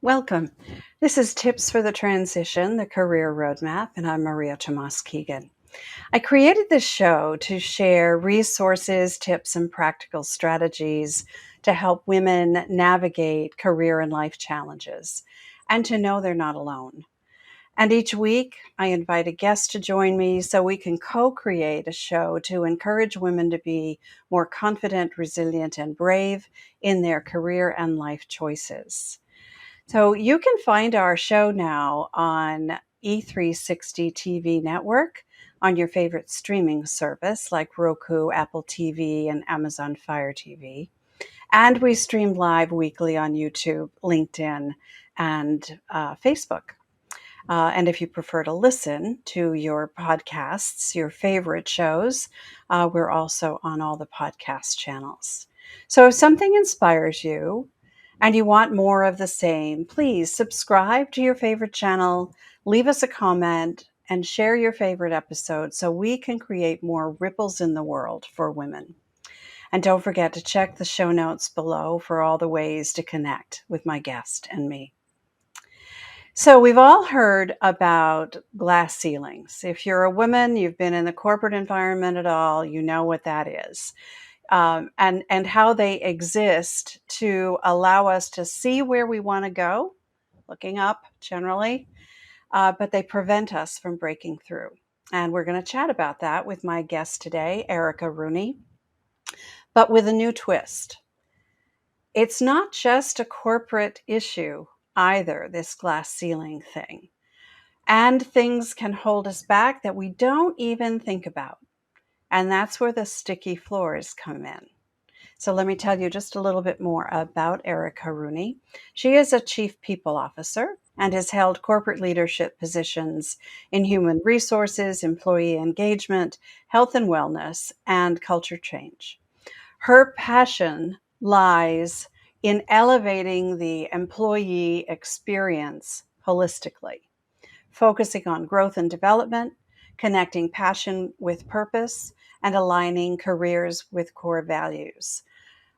Welcome. This is Tips for the Transition, the Career Roadmap, and I'm Maria Tomás-Keegan. I created this show to share resources, tips, and practical strategies to help women navigate career and life challenges and to know they're not alone. And each week, I invite a guest to join me so we can co-create a show to encourage women to be more confident, resilient, and brave in their career and life choices. So you can find our show now on E360 TV network, on your favorite streaming service like Roku, Apple TV, and Amazon Fire TV. And we stream live weekly on YouTube, LinkedIn, and Facebook. And if you prefer to listen to your podcasts, your favorite shows, we're also on all the podcast channels. So if something inspires you and you want more of the same, please subscribe to your favorite channel, leave us a comment, and share your favorite episode so we can create more ripples in the world for women. And don't forget to check the show notes below for all the ways to connect with my guest and me. So we've all heard about glass ceilings. If you're a woman, you've been in the corporate environment at all, you know what that is. And how they exist to allow us to see where we want to go, looking up generally, but they prevent us from breaking through. And we're going to chat about that with my guest today, Erica Rooney, but with a new twist. It's not just a corporate issue either, this glass ceiling thing. And things can hold us back that we don't even think about. And that's where the sticky floors come in. So let me tell you just a little bit more about Erica Rooney. She is a Chief People Officer and has held corporate leadership positions in human resources, employee engagement, health and wellness, and culture change. Her passion lies in elevating the employee experience holistically, focusing on growth and development, connecting passion with purpose, and aligning careers with core values.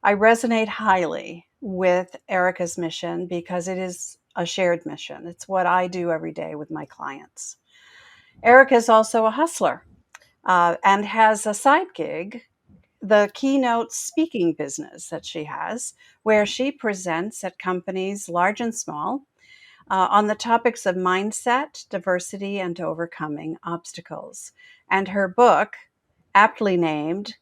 I resonate highly with Erica's mission because it is a shared mission. It's what I do every day with my clients. Erica is also a hustler and has a side gig, the keynote speaking business that she has, where she presents at companies large and small on the topics of mindset, diversity, and overcoming obstacles. And her book, aptly named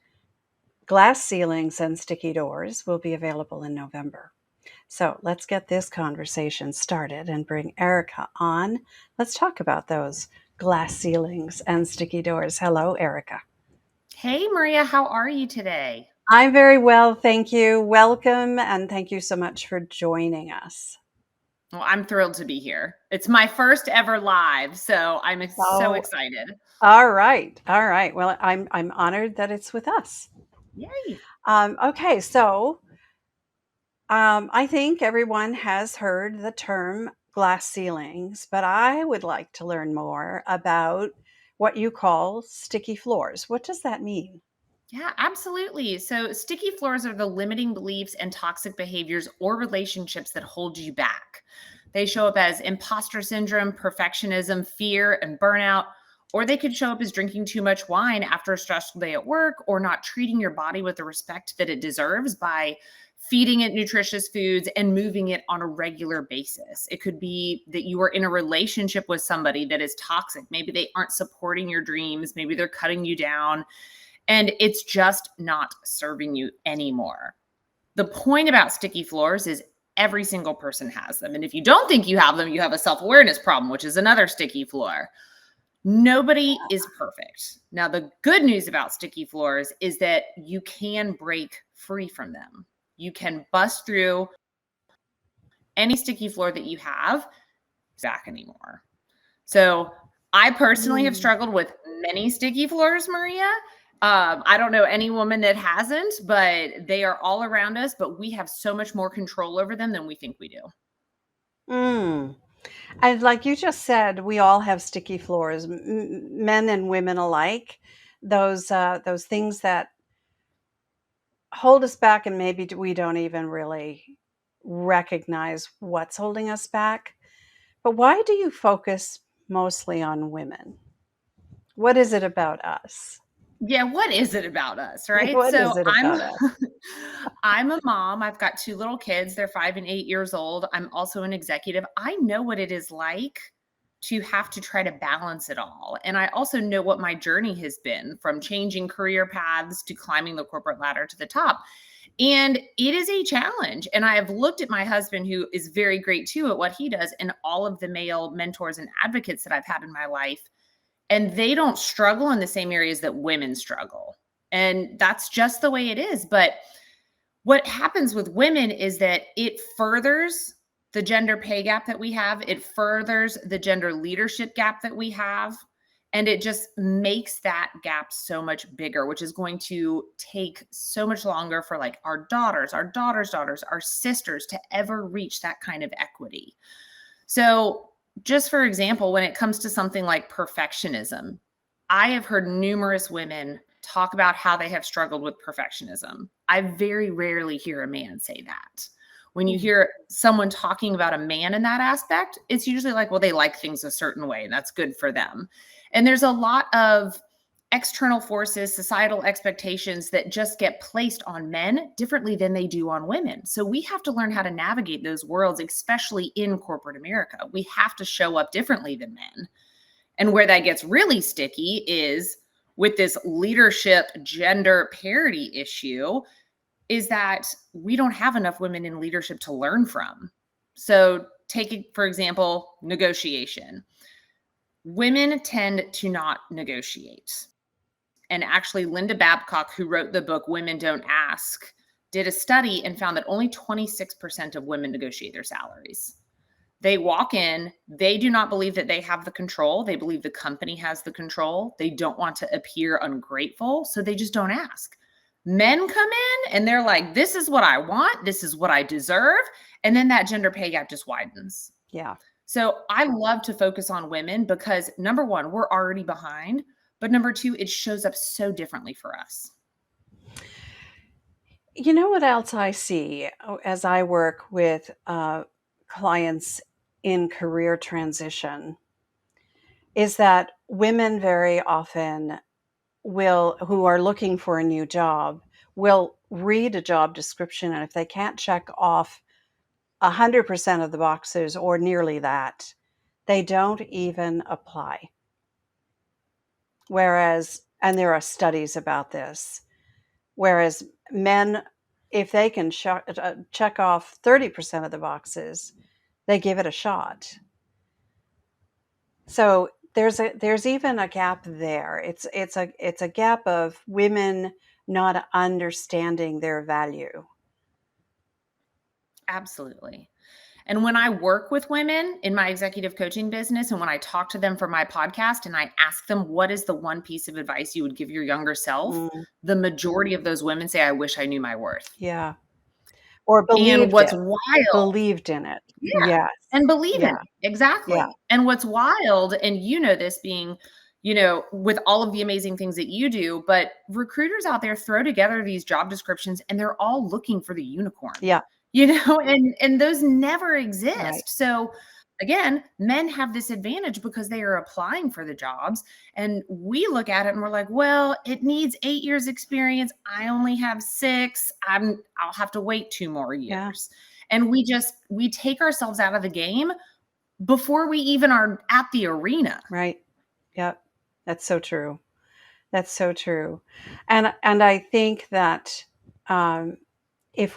Glass Ceilings and Sticky Doors, will be available in November. So let's get this conversation started and bring Erica on. Let's talk about those glass ceilings and sticky doors. Hello, Erica. Hey, Maria, how are you today? I'm very well, thank you. Welcome, and thank you so much for joining us. Well, I'm thrilled to be here. It's my first ever live, so I'm so Oh, excited. all right. All right. Well, I'm honored that it's with us. Yay. Okay, so I think everyone has heard the term glass ceilings, but I would like to learn more about what you call sticky floors. What does that mean? Yeah, absolutely. So, sticky floors are the limiting beliefs and toxic behaviors or relationships that hold you back. They show up as imposter syndrome, perfectionism, fear, and burnout, or they could show up as drinking too much wine after a stressful day at work or not treating your body with the respect that it deserves by feeding it nutritious foods and moving it on a regular basis. It could be that you are in a relationship with somebody that is toxic. Maybe they aren't supporting your dreams, maybe they're cutting you down and it's just not serving you anymore. The point about sticky floors is every single person has them. And if you don't think you have them, you have a self awareness problem, which is another sticky floor. Nobody is perfect. Now, the good news about sticky floors is that you can break free from them. You can bust through any sticky floor that you have back anymore. So I personally have struggled with many sticky floors, Maria. I don't know any woman that hasn't, but they are all around us, but we have so much more control over them than we think we do. Mm. And like you just said, we all have sticky floors, men and women alike. Those things that hold us back, and maybe we don't even really recognize what's holding us back. But why do you focus mostly on women? What is it about us? Yeah, what is it about us, right? What is So it I'm about us? I'm a mom. I've got 2 little kids. They're 5 and 8 years old. I'm also an executive. I know what it is like to have to try to balance it all. And I also know what my journey has been from changing career paths to climbing the corporate ladder to the top. And it is a challenge. And I have looked at my husband, who is very great too at what he does, and all of the male mentors and advocates that I've had in my life. And they don't struggle in the same areas that women struggle. And that's just the way it is. But what happens with women is that it furthers the gender pay gap that we have, it furthers the gender leadership gap that we have. And it just makes that gap so much bigger, which is going to take so much longer for like our daughters, our sisters to ever reach that kind of equity. So, just for example, when it comes to something like perfectionism, I have heard numerous women talk about how they have struggled with perfectionism. I very rarely hear a man say that. When you Mm. hear someone talking about a man in that aspect, it's usually like, well, they like things a certain way and that's good for them. And there's a lot of external forces, societal expectations that just get placed on men differently than they do on women. So we have to learn how to navigate those worlds, especially in corporate America. We have to show up differently than men. And where that gets really sticky is with this leadership gender parity issue, is that we don't have enough women in leadership to learn from. So take, for example, negotiation. Women tend to not negotiate. And actually, Linda Babcock, who wrote the book Women Don't Ask, did a study and found that only 26% of women negotiate their salaries. They walk in, they do not believe that they have the control. They believe the company has the control. They don't want to appear ungrateful, so they just don't ask. Men come in and they're like, this is what I want, this is what I deserve. And then that gender pay gap just widens. Yeah. So I love to focus on women because number one, we're already behind. But number two, it shows up so differently for us. You know what else I see as I work with clients in career transition is that women very often who are looking for a new job, will read a job description, and if they can't check off 100% of the boxes or nearly that, they don't even apply. Whereas, and there are studies about this, whereas men, if they can check off 30% of the boxes, they give it a shot. So there's even a gap there. It's a gap of women not understanding their value. Absolutely. And when I work with women in my executive coaching business, and when I talk to them for my podcast and I ask them, what is the one piece of advice you would give your younger self? Mm, The majority of those women say, I wish I knew my worth. yeah. Or And believed what's it. wild, Believed in it. yeah, Yes. and believe in Yeah. it. Yeah. Exactly. And what's wild, and you know this being, with all of the amazing things that you do, but recruiters out there throw together these job descriptions and they're all looking for the unicorn, Yeah. and those never Right. exist. So again, men have this advantage because they are applying for the jobs. And we look at it and we're like, well, it needs 8 years experience. I only have 6. I'll have to wait 2 more Yeah. years. And we take ourselves out of the game before we even are at the arena. Right. Yep. That's so true. That's so true. And I think that um, if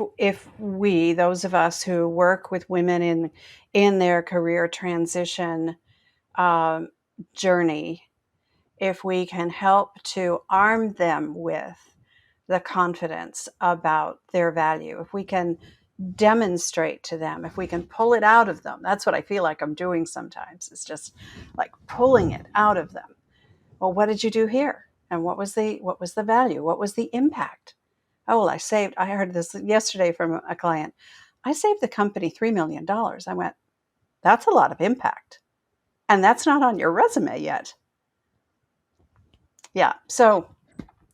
we, those of us who work with women in their career transition um, journey, if we can help to arm them with the confidence about their value, if we can demonstrate to them, if we can pull it out of them, that's what I feel like I'm doing sometimes. It's just like pulling it out of them. Well, what did you do here? And what was the value? What was the impact? Oh, well, I heard this yesterday from a client. I saved the company $3 million. I went, that's a lot of impact. And that's not on your resume yet. Yeah. So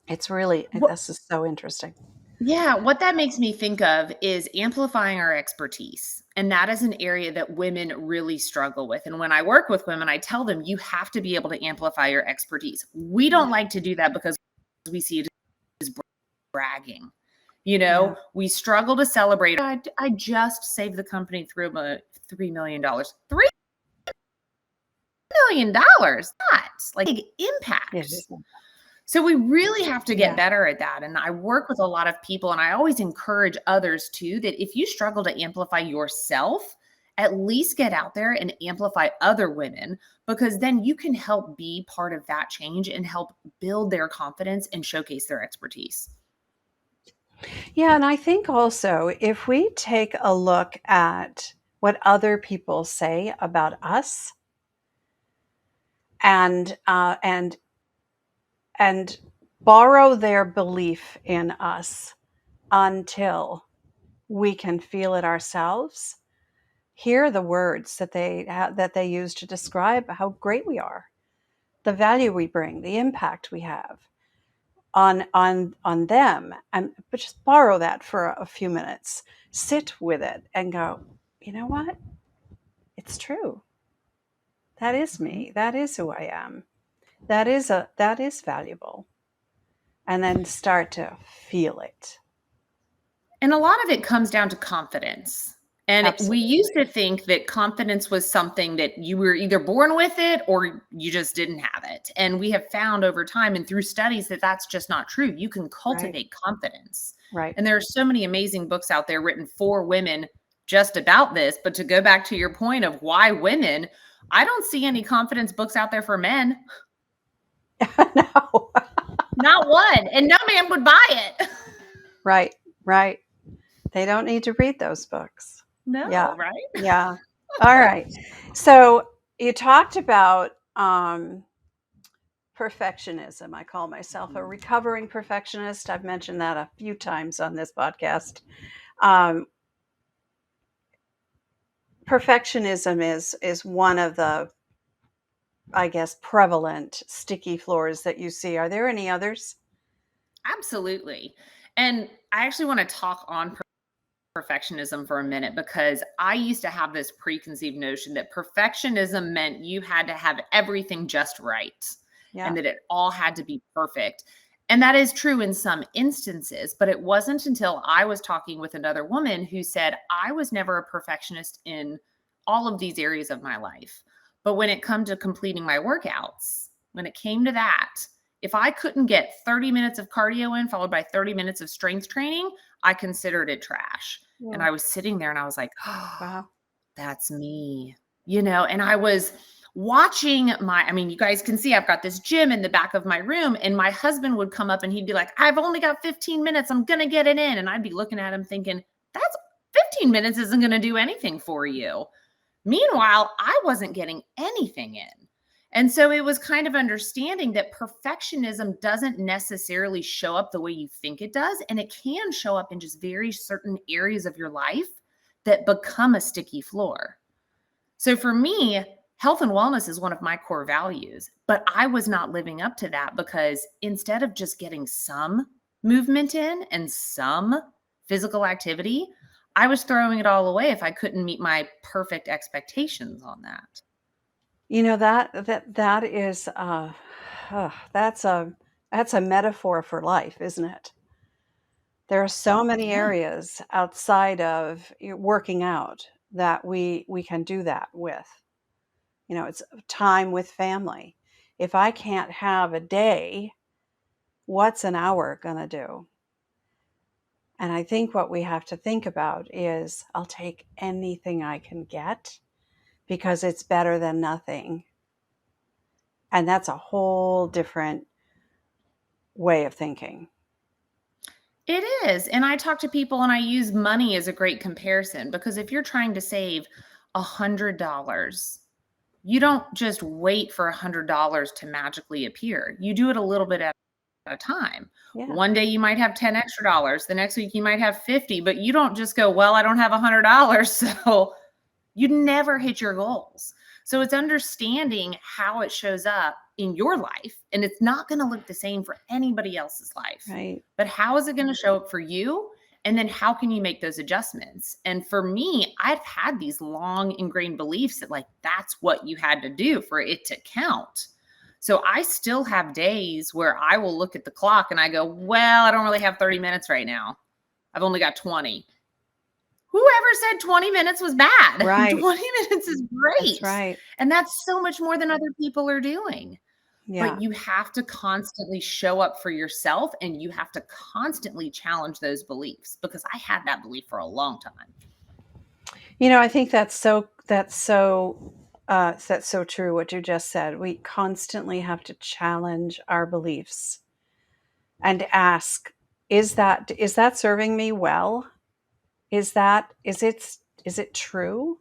this is so interesting. Yeah, what that makes me think of is amplifying our expertise. And that is an area that women really struggle with. And when I work with women, I tell them you have to be able to amplify your expertise. We don't like to do that because we see it as bragging. Yeah. We struggle to celebrate. I just saved the company through $3 million. $3 million. That's like big It impact. is. So we really have to get Yeah. better at that. And I work with a lot of people, and I always encourage others too, that if you struggle to amplify yourself, at least get out there and amplify other women, because then you can help be part of that change and help build their confidence and showcase their expertise. Yeah, and I think also if we take a look at what other people say about us and and borrow their belief in us until we can feel it ourselves, hear the words that they use to describe how great we are, the value we bring, the impact we have on them, and but just borrow that for a few minutes, sit with it and go, you know what, it's true, that is Mhm. me, that is who I am, that is valuable, and then start to feel it. And a lot of it comes down to confidence. And we used Absolutely. to think that confidence was something that you were either born with it or you just didn't have it. And we have found over time and through studies that that's just not true. You can Right. cultivate confidence. Right. And there are so many amazing books out there written for women just about this. But to go back to your point of why women, I don't see any confidence books out there for men. No. Not one. And no man would buy it. Right. Right. They don't need to read those books. Yeah. No, right? Yeah. All right. So you talked about perfectionism. I call myself a recovering perfectionist. I've mentioned that a few times on this podcast. Um, Perfectionism is one of the, I guess, prevalent sticky floors that you see. Are there any others? Absolutely. And I actually want to talk on perfectionism for a minute because I used to have this preconceived notion that perfectionism meant you had to have everything just right Yeah. and that it all had to be perfect. And that is true in some instances, but it wasn't until I was talking with another woman who said, I was never a perfectionist in all of these areas of my life. But when it come to completing my workouts, when it came to that, if I couldn't get 30 minutes of cardio in, followed by 30 minutes of strength training, I considered it trash. And Yeah. I was sitting there and I was like, oh, Wow. that's me, and I was watching I mean, you guys can see I've got this gym in the back of my room, and my husband would come up and he'd be like, I've only got 15 minutes. I'm going to get it in. And I'd be looking at him thinking, that's 15 minutes isn't going to do anything for you. Meanwhile, I wasn't getting anything in. And so it was kind of understanding that perfectionism doesn't necessarily show up the way you think it does. And it can show up in just very certain areas of your life that become a sticky floor. So for me, health and wellness is one of my core values, but I was not living up to that because instead of just getting some movement in and some physical activity, I was throwing it all away if I couldn't meet my perfect expectations on that. You know, that is that's a metaphor for life, isn't it? There are so many Yeah. areas outside of working out that we can do that with. You know, it's time with family. If I can't have a day, what's an hour going to do? And I think what we have to think about is I'll take anything I can get because it's better than nothing. And that's a whole different way of thinking. It is. And I talk to people and I use money as a great comparison because if you're trying to save $100, you don't just wait for $100 to magically appear. You do it a little bit at a time. Yeah. One day you might have 10 extra dollars. The next week you might have 50, but you don't just go, well, I don't have $100. So you never hit your goals. So it's understanding how it shows up in your life, and it's not going to look the same for anybody else's life. Right. But how is it going to show up for you? And then how can you make those adjustments? And for me, I've had these long ingrained beliefs that like that's what you had to do for it to count. So I still have days where I will look at the clock and I go, well, I don't really have 30 minutes right now. I've only got 20. Whoever said 20 minutes was bad? Right. 20 minutes is great. That's right. And that's so much more than other people are doing. Yeah. But you have to constantly show up for yourself, and you have to constantly challenge those beliefs, because I had that belief for a long time. I think that's so true what you just said. We constantly have to challenge our beliefs and ask, is that serving me well? Is it true?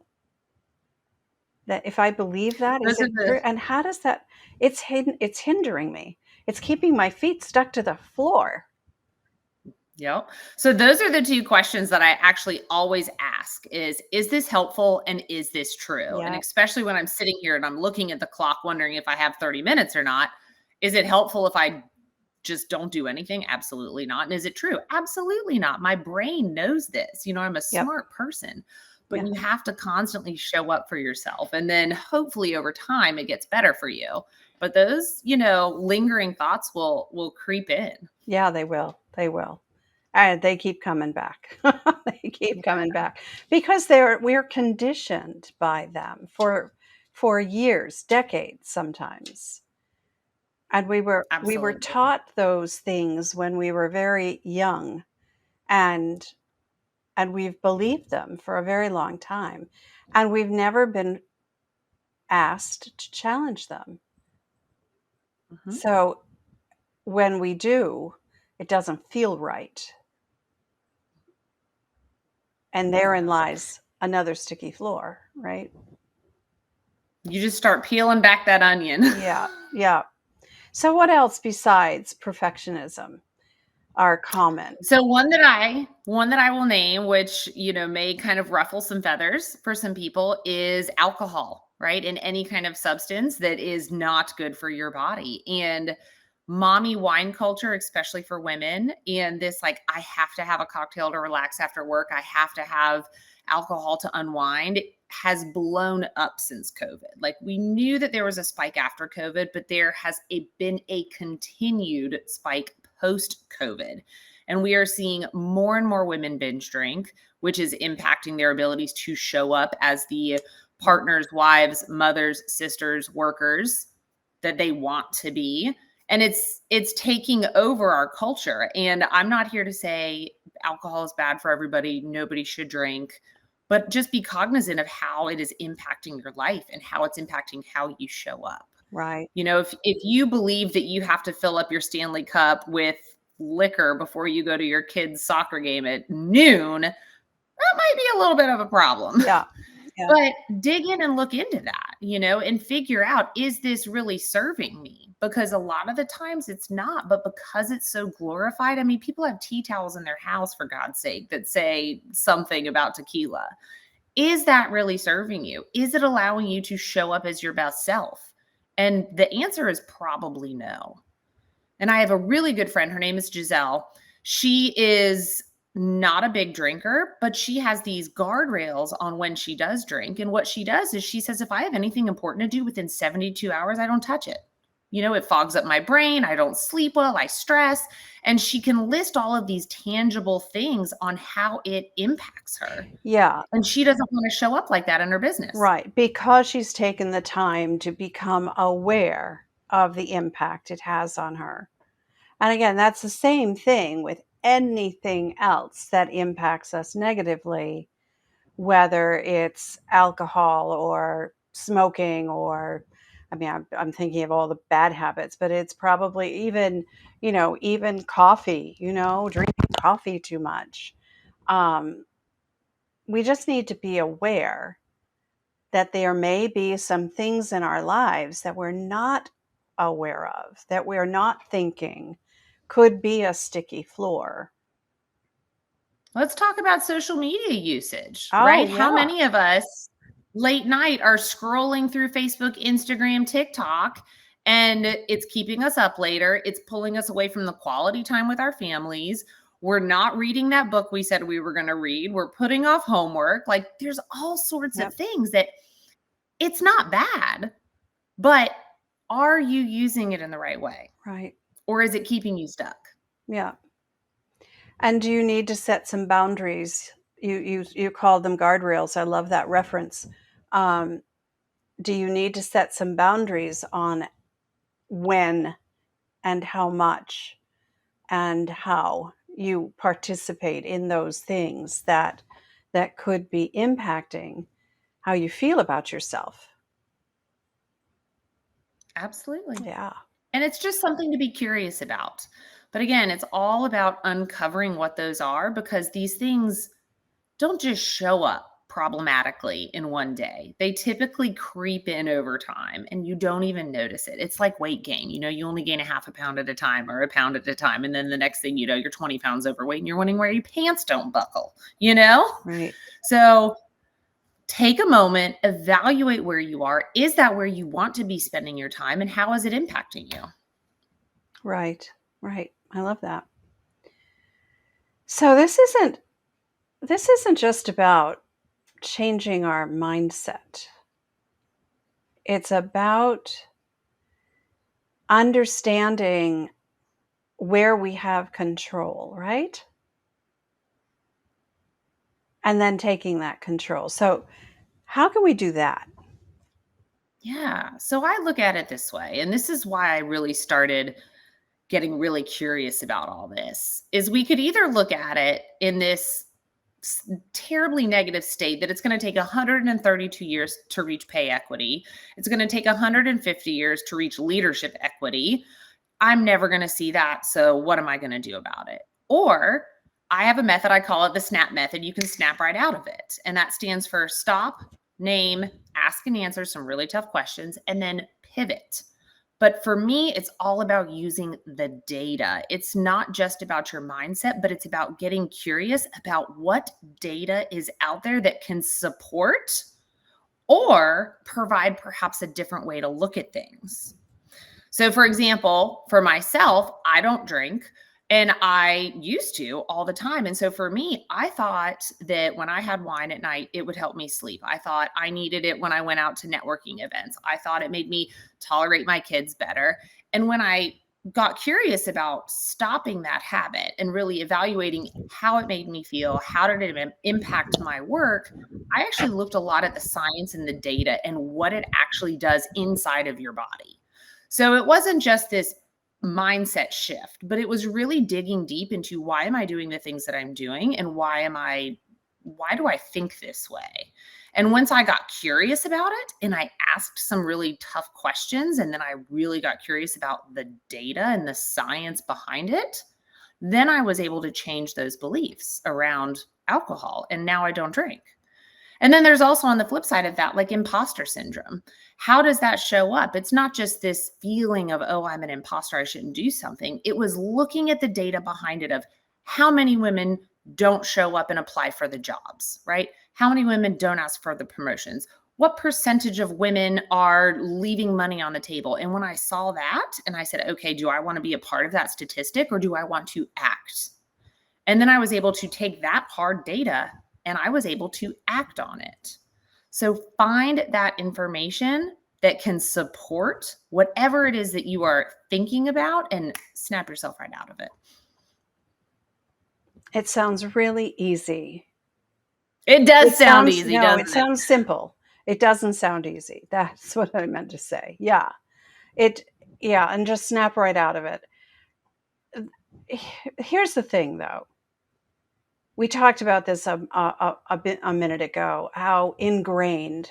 That if I believe that, is it true? And how does that, it's hindering me. It's keeping my feet stuck to the floor. Yep. So those are the two questions that I actually always ask is this helpful and is this true? Yeah. And especially when I'm sitting here and I'm looking at the clock wondering if I have 30 minutes or not, is it helpful if I just don't do anything? Absolutely not. And is it true? Absolutely not. My brain knows this. I'm a smart person, but you have to constantly show up for yourself. And then hopefully over time it gets better for you. But those, lingering thoughts will creep in. Yeah, they will. They will. And they keep coming back. They keep coming back because we're conditioned by them for years, decades sometimes. And we were taught those things when we were very young, and we've believed them for a very long time, and we've never been asked to challenge them. Mm-hmm. So when we do, it doesn't feel right. And therein lies another sticky floor, right? You just start peeling back that onion. Yeah, yeah. So what else besides perfectionism are common? So one that I will name, which, may kind of ruffle some feathers for some people, is alcohol, right? And any kind of substance that is not good for your body. And mommy wine culture, especially for women, and this, like, I have to have a cocktail to relax after work, I have to have alcohol to unwind, has blown up since COVID. Like, we knew that there was a spike after COVID, but there has been a continued spike post-COVID. And we are seeing more and more women binge drink, which is impacting their abilities to show up as the partners, wives, mothers, sisters, workers that they want to be. And it's taking over our culture. And I'm not here to say alcohol is bad for everybody. Nobody should drink. But just be cognizant of how it is impacting your life and how it's impacting how you show up. Right. If you believe that you have to fill up your Stanley Cup with liquor before you go to your kid's soccer game at noon, that might be a little bit of a problem. Yeah. Yeah. But dig in and look into that, and figure out, is this really serving me? Because a lot of the times it's not, but because it's so glorified. I mean, people have tea towels in their house, for God's sake, that say something about tequila. Is that really serving you? Is it allowing you to show up as your best self? And the answer is probably no. And I have a really good friend. Her name is Giselle. She is not a big drinker, but she has these guardrails on when she does drink. And what she does is she says, if I have anything important to do within 72 hours, I don't touch it. It fogs up my brain. I don't sleep well. I stress. And she can list all of these tangible things on how it impacts her. Yeah. And she doesn't want to show up like that in her business. Right. Because she's taken the time to become aware of the impact it has on her. And again, that's the same thing with anything else that impacts us negatively, whether it's alcohol or smoking, or, I mean, I'm thinking of all the bad habits, but it's probably even coffee, drinking coffee too much. We just need to be aware that there may be some things in our lives that we're not aware of, that we're not thinking could be a sticky floor. Let's talk about social media usage, right? Yeah. How many of us late night are scrolling through Facebook, Instagram, TikTok, and it's keeping us up later. It's pulling us away from the quality time with our families. We're not reading that book we said we were going to read. We're putting off homework. Like, there's all sorts Yep. of things that it's not bad, but are you using it in the right way? Right. Or is it keeping you stuck? Yeah. And do you need to set some boundaries? You called them guardrails. I love that reference. Um, do you need to set some boundaries on when and how much and how you participate in those things that could be impacting how you feel about yourself? Absolutely. Yeah. And it's just something to be curious about. But again, it's all about uncovering what those are, because these things don't just show up problematically in one day. They typically creep in over time and you don't even notice it. It's like weight gain. You only gain a half a pound at a time or a pound at a time. And then the next thing you know, you're 20 pounds overweight and you're wondering where your pants don't buckle, you know? Right. So take a moment, evaluate where you are. Is that where you want to be spending your time? And how is it impacting you? Right. Right. I love that. So this isn't just about changing our mindset. It's about understanding where we have control, right? And then taking that control. So, how can we do that? Yeah. So I look at it this way, and this is why I really started getting really curious about all this. Is we could either look at it in this terribly negative state that it's going to take 132 years to reach pay equity. It's going to take 150 years to reach leadership equity. I'm never going to see that. So what am I going to do about it? Or I have a method, I call it the SNAP method. You can snap right out of it. And that stands for stop, name, ask and answer some really tough questions, and then pivot. But for me, it's all about using the data. It's not just about your mindset, but it's about getting curious about what data is out there that can support or provide perhaps a different way to look at things. So, for example, for myself, I don't drink and I used to all the time. And so for me, I thought that when I had wine at night, it would help me sleep. I thought I needed it when I went out to networking events. I thought it made me tolerate my kids better. And when I got curious about stopping that habit and really evaluating how it made me feel, how did it impact my work, I actually looked a lot at the science and the data and what it actually does inside of your body. So it wasn't just this mindset shift, but it was really digging deep into why am I doing the things that I'm doing and why do I think this way? And once I got curious about it and I asked some really tough questions and then I really got curious about the data and the science behind it, then I was able to change those beliefs around alcohol and now I don't drink. And then there's also on the flip side of that, like imposter syndrome. How does that show up? It's not just this feeling of, oh, I'm an imposter, I shouldn't do something. It was looking at the data behind it of how many women don't show up and apply for the jobs, right? How many women don't ask for the promotions? What percentage of women are leaving money on the table? And when I saw that and I said, okay, do I want to be a part of that statistic or do I want to act? And then I was able to take that hard data and I was able to act on it. So find that information that can support whatever it is that you are thinking about and snap yourself right out of it. It sounds really easy. It does sound easy, no, doesn't it it? sounds simple. It doesn't sound easy. That's what I meant to say. Yeah. It, yeah, and just snap right out of it. Here's the thing though. We talked about this a minute ago, how ingrained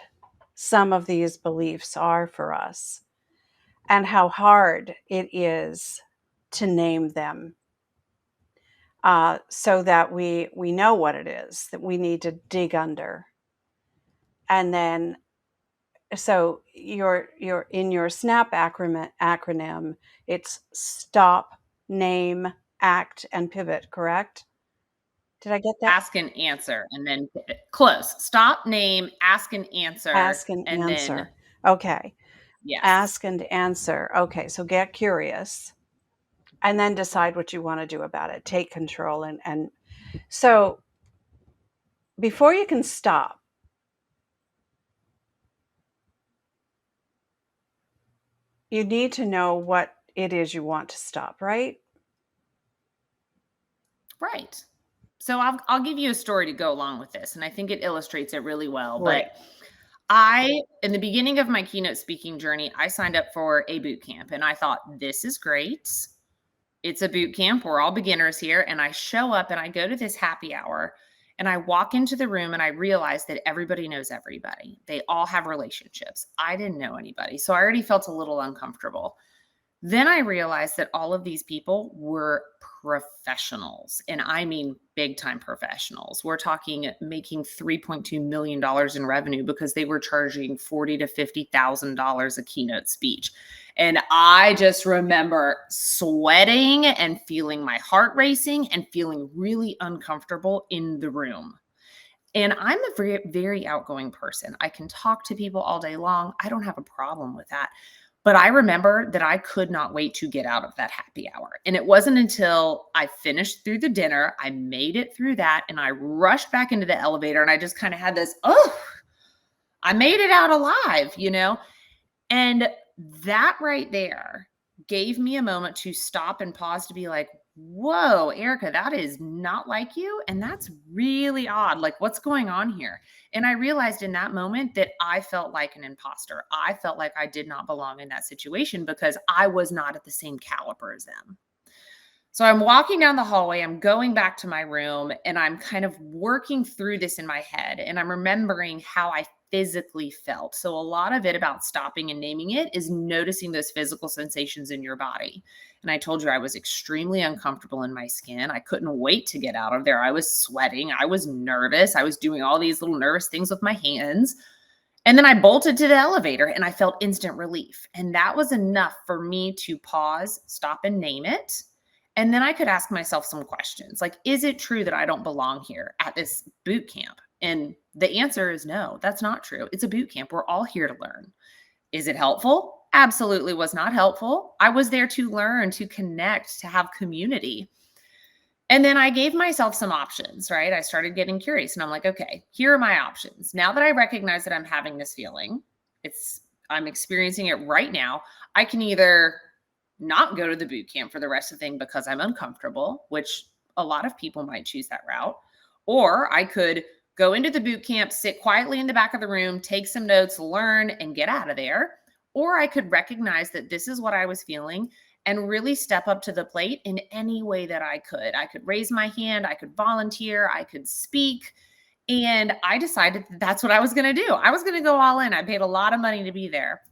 some of these beliefs are for us and how hard it is to name them, so that we know what it is that we need to dig under. And then, so your in your SNAP acronym, it's stop, name, act, and pivot, correct? Did I get that? Ask and answer, and then close. Stop, name, ask and answer, Ask and and then answer. Okay. yes. Ask and answer. Okay. So get curious and then decide what you want to do about it. Take control. And so before you can stop, you need to know what it is you want to stop, right? Right. So I'll give you a story to go along with this, and I think it illustrates it really well. Great. But in the beginning of my keynote speaking journey, I signed up for a boot camp, and I thought, this is great. It's a boot camp. We're all beginners here. And I show up and I go to this happy hour and I walk into the room and I realize that everybody knows everybody. They all have relationships. I didn't know anybody. So I already felt a little uncomfortable. Then I realized that all of these people were professionals, and I mean big time professionals. We're talking making $3.2 million in revenue because they were charging $40,000 to $50,000 a keynote speech. And I just remember sweating and feeling my heart racing and feeling really uncomfortable in the room. And I'm a very, very outgoing person. I can talk to people all day long. I don't have a problem with that. But I remember that I could not wait to get out of that happy hour. And it wasn't until I finished through the dinner, I made it through that, and I rushed back into the elevator and I just kind of had this, oh, I made it out alive. And that right there gave me a moment to stop and pause to be like, whoa, Erica, that is not like you. And that's really odd. Like, what's going on here? And I realized in that moment that I felt like an imposter. I felt like I did not belong in that situation because I was not at the same caliber as them. So I'm walking down the hallway, I'm going back to my room, and I'm kind of working through this in my head. And I'm remembering how I physically felt. So a lot of it about stopping and naming it is noticing those physical sensations in your body. And I told you I was extremely uncomfortable in my skin. I couldn't wait to get out of there. I was sweating. I was nervous. I was doing all these little nervous things with my hands. And then I bolted to the elevator and I felt instant relief. And that was enough for me to pause, stop, and name it. And then I could ask myself some questions like, is it true that I don't belong here at this boot camp? And the answer is no, that's not true. It's a boot camp. We're all here to learn. Is it helpful? Absolutely was not helpful. I was there to learn, to connect, to have community. And then I gave myself some options, right? I started getting curious and I'm like, okay, here are my options. Now that I recognize that I'm having this feeling, I'm experiencing it right now. I can either not go to the boot camp for the rest of the thing because I'm uncomfortable, which a lot of people might choose that route. Or I could go into the boot camp, sit quietly in the back of the room, take some notes, learn, and get out of there. Or I could recognize that this is what I was feeling and really step up to the plate in any way that I could. I could raise my hand, I could volunteer, I could speak. And I decided that that's what I was going to do. I was going to go all in. I paid a lot of money to be there.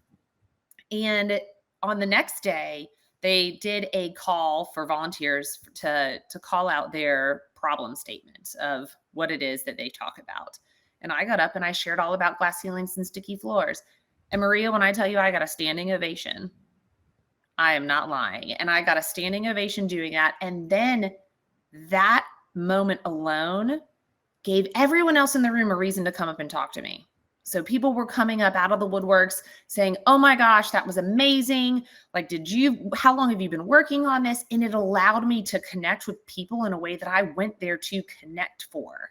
And on the next day, they did a call for volunteers to call out their problem statement of what it is that they talk about. And I got up and I shared all about glass ceilings and sticky floors. And Maria, when I tell you I got a standing ovation, I am not lying. And I got a standing ovation doing that. And then that moment alone gave everyone else in the room a reason to come up and talk to me. So people were coming up out of the woodworks saying, oh my gosh, that was amazing. Like, how long have you been working on this? And it allowed me to connect with people in a way that I went there to connect for.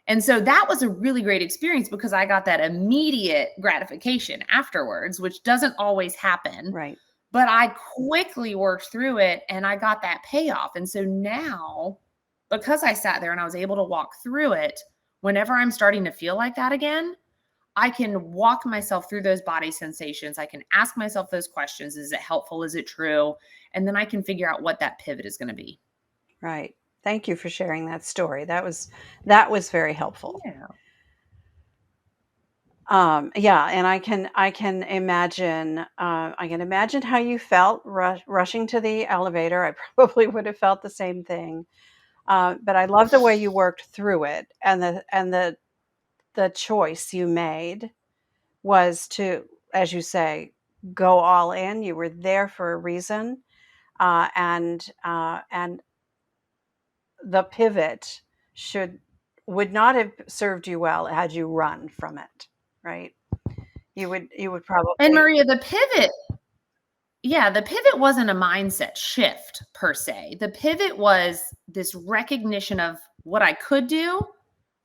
And so that was a really great experience because I got that immediate gratification afterwards, which doesn't always happen. Right. But I quickly worked through it and I got that payoff. And so now, because I sat there and I was able to walk through it, whenever I'm starting to feel like that again, I can walk myself through those body sensations. I can ask myself those questions. Is it helpful? Is it true? And then I can figure out what that pivot is going to be. Right. Thank you for sharing that story. That was very helpful. Yeah. Yeah, and I can imagine how you felt rushing to the elevator. I probably would have felt the same thing. But I love the way you worked through it, and the choice you made was to, as you say, go all in. You were there for a reason, and the pivot would not have served you well had you run from it, right? You would And probably. Maria, the pivot wasn't a mindset shift per se. The pivot was this recognition of what I could do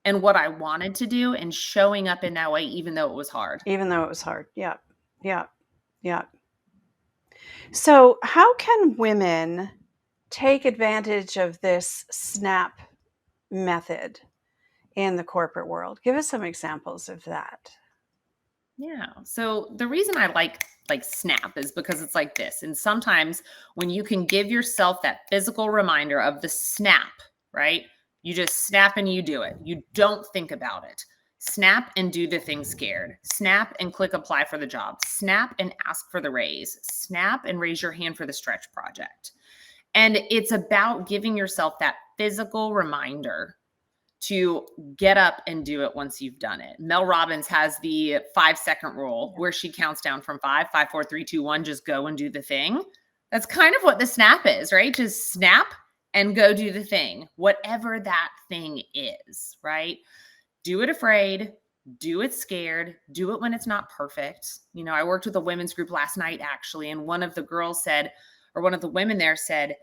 and what I wanted to do and showing up in that way, even though it was hard. Even though it was hard. Yeah. Yeah. Yeah. So, how can women take advantage of this SNAP method in the corporate world? Give us some examples of that. Yeah. So the reason I like snap is because it's like this. And sometimes when you can give yourself that physical reminder of the snap, right? You just snap and you do it. You don't think about it. Snap and do the thing scared. Snap and click apply for the job. Snap and ask for the raise. Snap and raise your hand for the stretch project. And it's about giving yourself that physical reminder to get up and do it once you've done it. Mel Robbins has the 5-second rule where she counts down from 5, 5, 4, 3, 2, 1, just go and do the thing. That's kind of what the snap is, right? Just snap and go do the thing, whatever that thing is, right? Do it afraid, do it scared, do it when it's not perfect. You know, I worked with a women's group last night actually, and one of the girls said, or one of the women there said,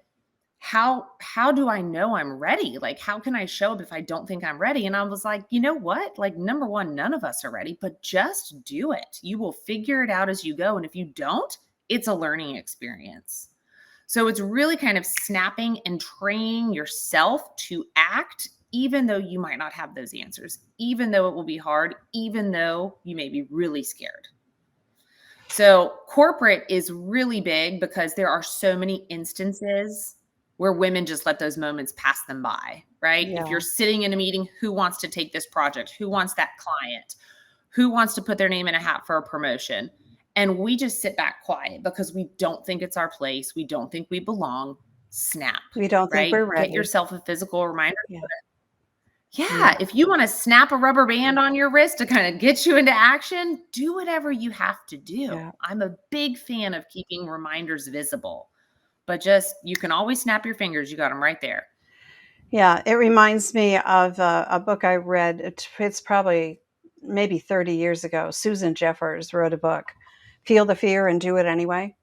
how do I know I'm ready? Like, how can I show up if I don't think I'm ready? And I was like, you know what? Like, number one, none of us are ready, but just do it. You will figure it out as you go. And if you don't, it's a learning experience. So it's really kind of snapping and training yourself to act, even though you might not have those answers, even though it will be hard, even though you may be really scared. So corporate is really big because there are so many instances where women just let those moments pass them by, right? If Yeah. you're sitting in a meeting, who wants to take this project? Who wants that client? Who wants to put their name in a hat for a promotion? And we just sit back quiet because we don't think it's our place. We don't think we belong. Snap, We don't think we're right? Get ready. yourself a physical reminder. Yeah. Yeah. Yeah, if you want to snap a rubber band on your wrist to kind of get you into action, do whatever you have to do. Yeah. I'm a big fan of keeping reminders visible, but just you can always snap your fingers. You got them right there. Yeah. It reminds me of a book I read. It's probably maybe 30 years ago. Susan Jeffers wrote a book, Feel the Fear and Do It Anyway.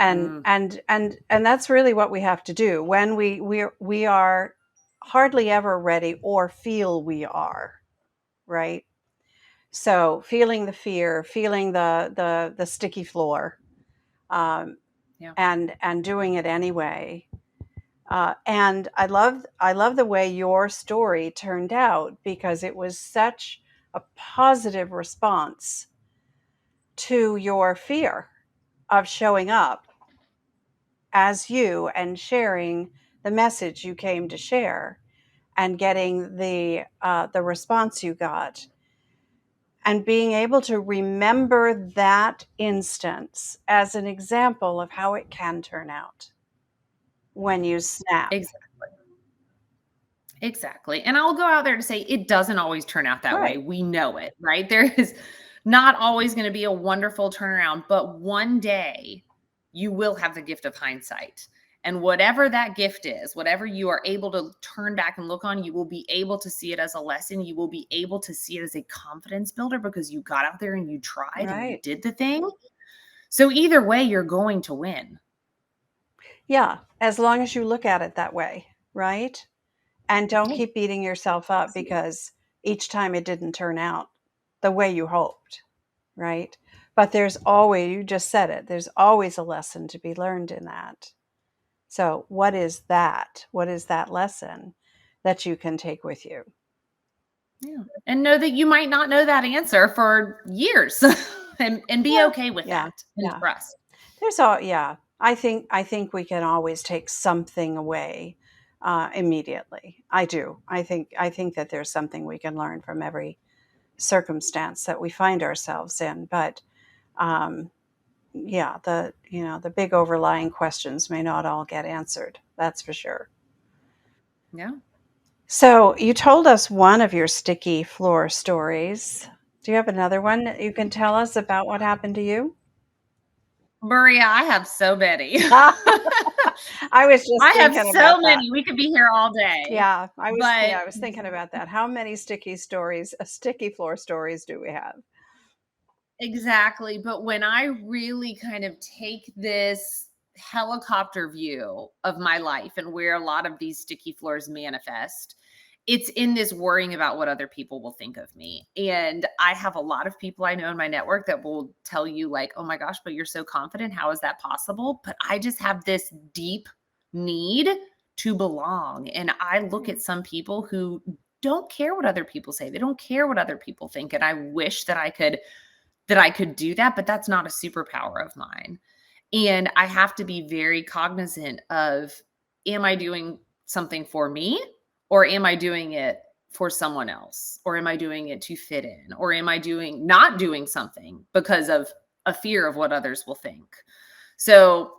And Mm, that's really what we have to do when we are hardly ever ready or feel we are, right? So feeling the fear, feeling the sticky floor, um, yeah. and doing it anyway. And I love the way your story turned out because it was such a positive response to your fear of showing up as you and sharing the message you came to share and getting the response you got and being able to remember that instance as an example of how it can turn out when you snap. Exactly. Exactly. And I'll go out there to say it doesn't always turn out that way. Right. We know it, right? There is not always going to be a wonderful turnaround, but one day you will have the gift of hindsight. And whatever that gift is, whatever you are able to turn back and look on, you will be able to see it as a lesson. You will be able to see it as a confidence builder because you got out there and you tried and you Right. did the thing. So either way, you're going to win. Yeah. As long as you look at it that way, right? And don't Hey, keep beating yourself up because each time it didn't turn out the way you hoped, right? But there's always, you just said it, there's always a lesson to be learned in that. So, what is that? What is that lesson that you can take with you? yeah. And know that you might not know that answer for years and be Yeah. okay with Yeah. that and Yeah. trust. There's all, yeah. I think we can always take something away immediately. I do. I think that there's something we can learn from every circumstance that we find ourselves in. But um, yeah, the big overlying questions may not all get answered. That's for sure. Yeah. So you told us one of your sticky floor stories. Do you have another one that you can tell us about what happened to you? Maria, I have so many. I was just I have thinking about so that. many. We could be here all day. Yeah, But I was thinking about that. How many sticky floor stories do we have? exactly. But when I really kind of take this helicopter view of my life and where a lot of these sticky floors manifest, it's in this worrying about what other people will think of me. And I have a lot of people I know in my network that will tell you, like, oh my gosh, but you're so confident. How is that possible? But I just have this deep need to belong. And I look at some people who don't care what other people say. They don't care what other people think. And I wish that I could do that, but that's not a superpower of mine. And I have to be very cognizant of, am I doing something for me, or am I doing it for someone else, or am I doing it to fit in, or am I doing not doing something because of a fear of what others will think? So,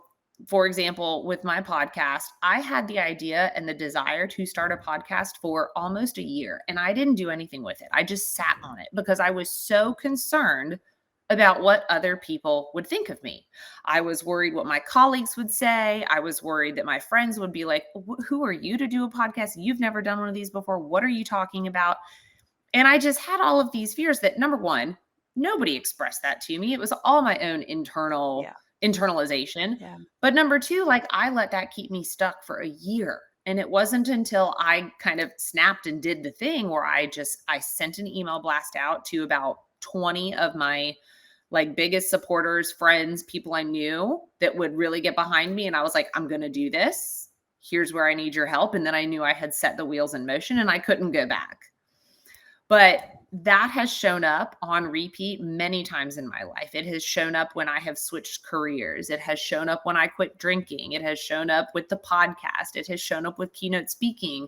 for example, with my podcast, I had the idea and the desire to start a podcast for almost a year, and I didn't do anything with it. I just sat on it because I was so concerned about what other people would think of me. I was worried what my colleagues would say. I was worried that my friends would be like, who are you to do a podcast? You've never done one of these before. What are you talking about? And I just had all of these fears that, number one, nobody expressed that to me. It was all my own Yeah, internalization. yeah. But number two, like, I let that keep me stuck for a year. And it wasn't until I kind of snapped and did the thing where I sent an email blast out to about 20 of my like biggest supporters, friends, people I knew that would really get behind me. And I was like, I'm going to do this. Here's where I need your help. And then I knew I had set the wheels in motion and I couldn't go back. But that has shown up on repeat many times in my life. It has shown up when I have switched careers. It has shown up when I quit drinking. It has shown up with the podcast. It has shown up with keynote speaking.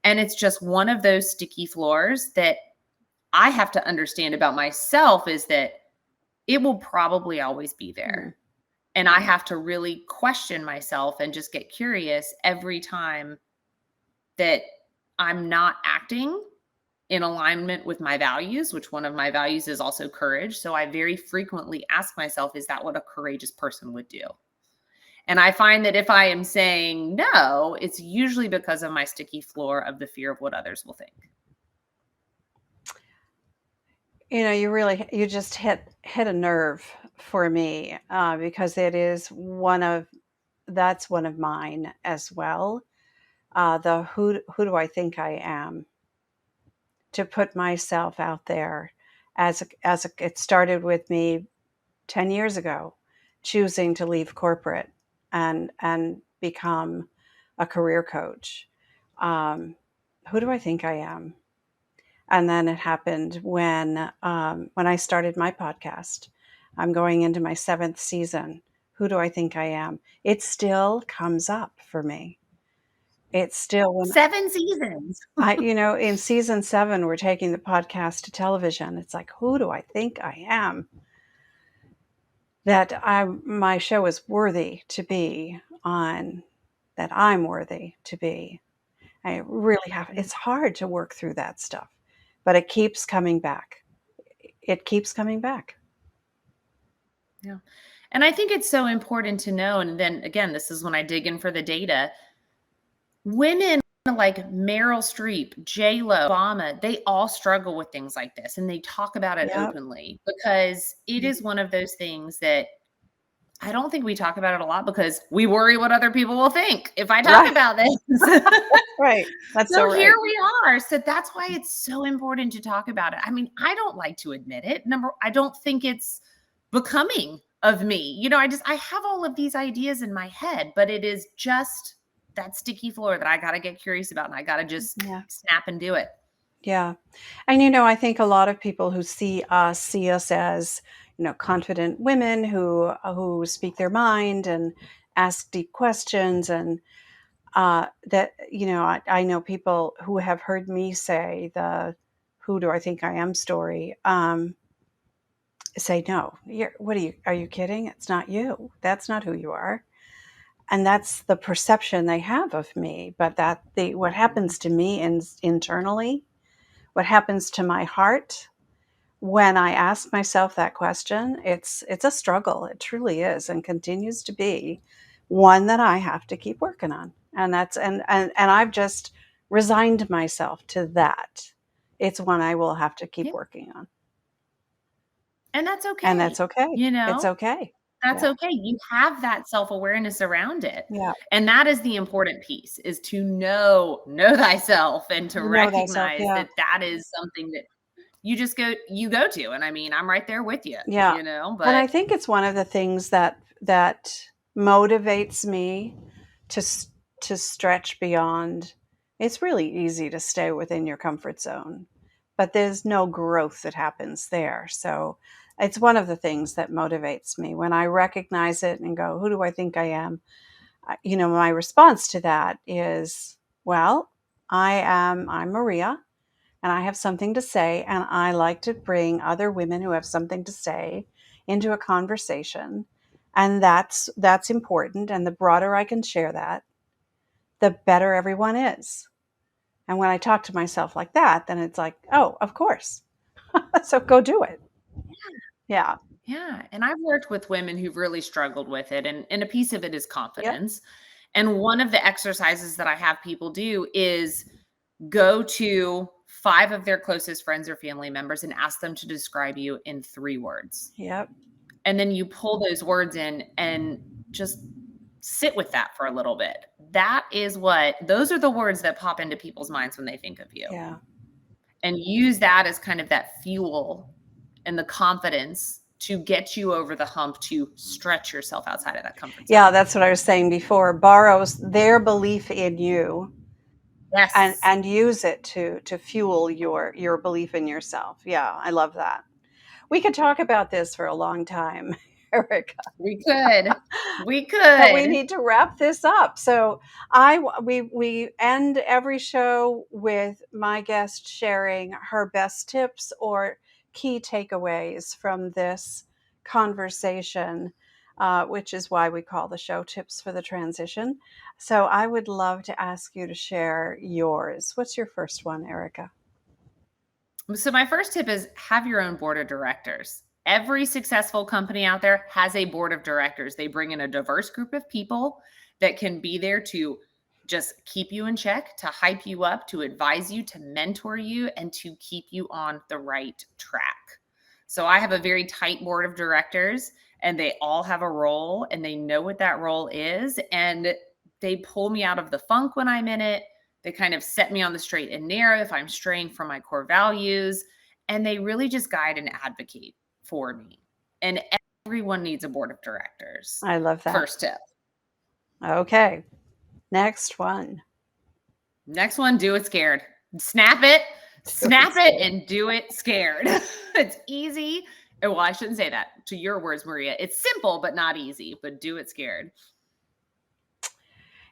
And it's just one of those sticky floors that I have to understand about myself, is that it will probably always be there. And I have to really question myself and just get curious every time that I'm not acting in alignment with my values, which one of my values is also courage. So I very frequently ask myself, is that what a courageous person would do? And I find that if I am saying no, it's usually because of my sticky floor of the fear of what others will think. You know, you just hit a nerve for me, because that's one of mine as well. The who do I think I am? To put myself out there, it started with me 10 years ago, choosing to leave corporate and become a career coach. Who do I think I am? And then it happened when I started my podcast. I'm going into my 7th season. Who do I think I am? It still comes up for me. It's still when 7 seasons. in season 7, we're taking the podcast to television. It's like, who do I think I am? My show is worthy to be on, that I'm worthy to be. I really have, it's hard to work through that stuff, but it keeps coming back. It keeps coming back. Yeah. And I think it's so important to know. And then again, this is when I dig in for the data. Women like Meryl Streep, J-Lo, Obama, they all struggle with things like this and they talk about it Yep. openly, because it is one of those things that I don't think we talk about it a lot because we worry what other people will think if I talk Right. about this. Right. That's so So right. here we are. So that's why it's so important to talk about it. I mean, I don't like to admit it. I don't think it's becoming of me. I have all of these ideas in my head, but it is just that sticky floor that I got to get curious about and I got to just Yeah. snap and do it. Yeah. And I think a lot of people who see us as, confident women who speak their mind and ask deep questions, and that I know people who have heard me say the "Who do I think I am?" story. Say no. Are you kidding? It's not you. That's not who you are. And that's the perception they have of me. But what happens to me internally, what happens to my heart, when I ask myself that question, it's a struggle. It truly is, and continues to be one that I have to keep working on. And that's and I've just resigned myself to that. It's one I will have to keep Yeah. working on. And that's And that's okay. okay. You It's know, okay. that's Yeah. okay. You have that self-awareness around it. Yeah. And that is the important piece, is to know thyself and to You know thyself. recognize Yeah. that that is something that you go to. And I mean, I'm right there with you, Yeah. And but I think it's one of the things that motivates me to to stretch beyond. It's really easy to stay within your comfort zone, but there's no growth that happens there. So it's one of the things that motivates me when I recognize it and go, who do I think I am? My response to that is, well, I'm Maria and I have something to say, and I like to bring other women who have something to say into a conversation, and that's important. And the broader I can share that, the better everyone is. And when I talk to myself like that, then it's like, oh, of course, so go do it. Yeah. yeah, and I've worked with women who've really struggled with it, and a piece of it is Yep. confidence. And one of the exercises that I have people do is go to 5 of their closest friends or family members and ask them to describe you in 3 words. Yep. And then you pull those words in and just sit with that for a little bit. Those are the words that pop into people's minds when they think of you. Yeah. And use that as kind of that fuel and the confidence to get you over the hump to stretch yourself outside of that comfort Yeah, zone. that's what I was saying before. Borrows their belief in you Yes. and use it to fuel your belief in yourself. Yeah, I love that. We could talk about this for a long time, Erica, We could. We but we could. need to wrap this up. So we end every show with my guest sharing her best tips or key takeaways from this conversation, which is why we call the show Tips for the Transition. So I would love to ask you to share yours. What's your first one, Erica? So my first tip is have your own board of directors. Every successful company out there has a board of directors. They bring in a diverse group of people that can be there to just keep you in check, to hype you up, to advise you, to mentor you, and to keep you on the right track. So I have a very tight board of directors, and they all have a role and they know what that role is. And they pull me out of the funk when I'm in it. They kind of set me on the straight and narrow if I'm straying from my core values. And they really just guide and advocate for me. And everyone needs a board of directors. I love that. First tip. Okay, next one. Next one, do it scared. Snap it, and do it scared. It's easy. Well, I shouldn't say that. To your words, Maria, it's simple but not easy. But do it scared.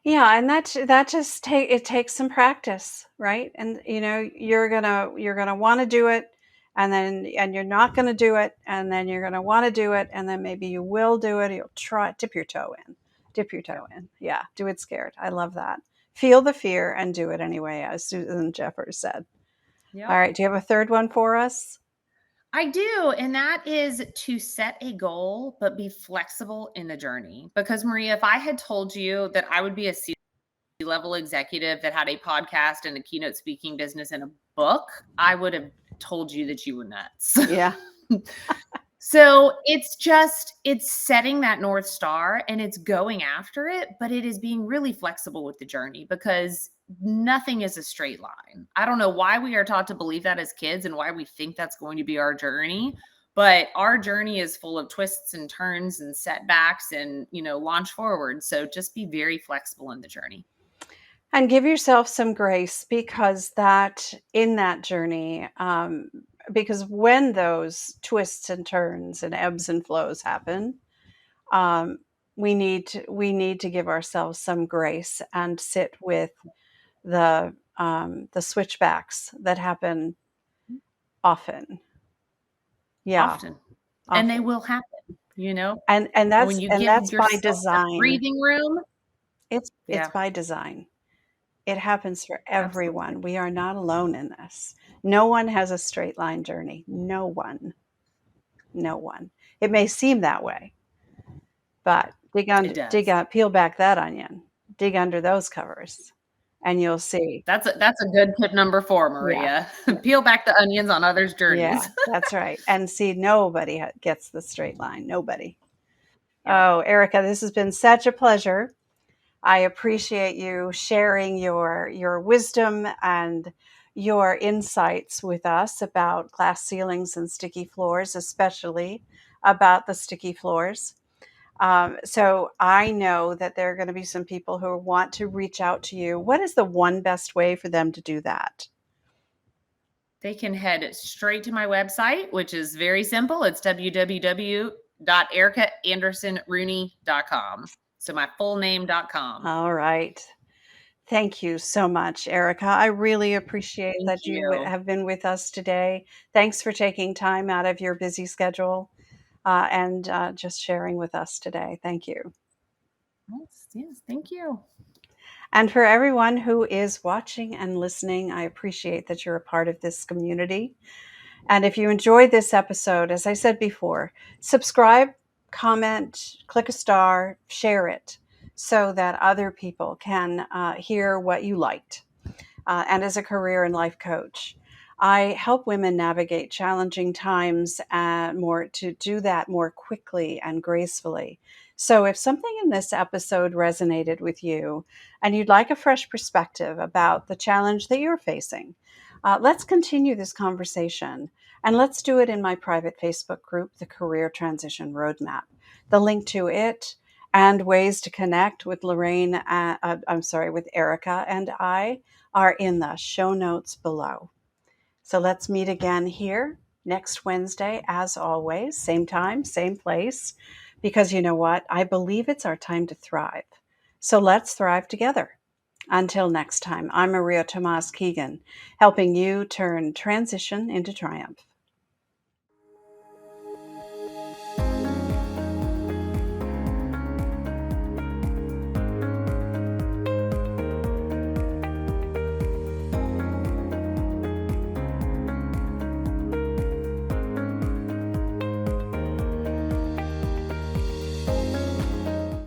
Yeah, and that just it takes some practice, right? And you're gonna want to do it, and you're not gonna do it, and then you're gonna want to do it, and then maybe you will do it. You'll try dip your toe in. Yeah, do it scared. I love that. Feel the fear and do it anyway, as Susan Jeffers said. All Yep. right, do you have a third one for us? I do. And that is to set a goal, but be flexible in the journey. Because, Maria, if I had told you that I would be a C-level executive that had a podcast and a keynote speaking business and a book, I would have told you that you were nuts. Yeah. So it's setting that North Star and it's going after it, but it is being really flexible with the journey because nothing is a straight line. I don't know why we are taught to believe that as kids and why we think that's going to be our journey, but our journey is full of twists and turns and setbacks and, launch forward. So just be very flexible in the journey. And give yourself some grace because that in that journey, because when those twists and turns and ebbs and flows happen, um, we need to give ourselves some grace and sit with the switchbacks that happen often. Yeah, Often. And they often. will happen. And And when that's you and give that's by yourself that design. breathing room, It's yeah, by design. It happens for absolutely. everyone. We are not alone in this. No one has a straight line journey. No one. No one. It may seem that way, but It does. peel back that onion, dig under those covers, and you'll see. That's a good tip number 4, Yeah, Maria. Peel back the onions on others' yeah, journeys. that's right. And see, nobody gets the straight line. Nobody. Yep. Oh, Erica, this has been such a pleasure. I appreciate you sharing your wisdom and your insights with us about glass ceilings and sticky floors, especially about the sticky floors. So I know that there are going to be some people who want to reach out to you. What is the one best way for them to do that? They can head straight to my website, which is very simple. It's www.ericaandersonrooney.com. So my full name.com. All right. Thank you so much, Erica. I really appreciate Thank that you you. have been with us today. Thanks for taking time out of your busy schedule and just sharing with us today. Thank you. Yes, thank you. And for everyone who is watching and listening, I appreciate that you're a part of this community. And if you enjoyed this episode, as I said before, subscribe, comment, click a star, share it so that other people can hear what you liked. And as a career and life coach, I help women navigate challenging times more to do that more quickly and gracefully. So, if something in this episode resonated with you and you'd like a fresh perspective about the challenge that you're facing, let's continue this conversation and let's do it in my private Facebook group, The Career Transition Roadmap. The link to it and ways to connect with with Erica and I are in the show notes below. So let's meet again here next Wednesday, as always, same time, same place, because you know what? I believe it's our time to thrive. So let's thrive together. Until next time, I'm Maria Tomás-Keegan, helping you turn transition into triumph.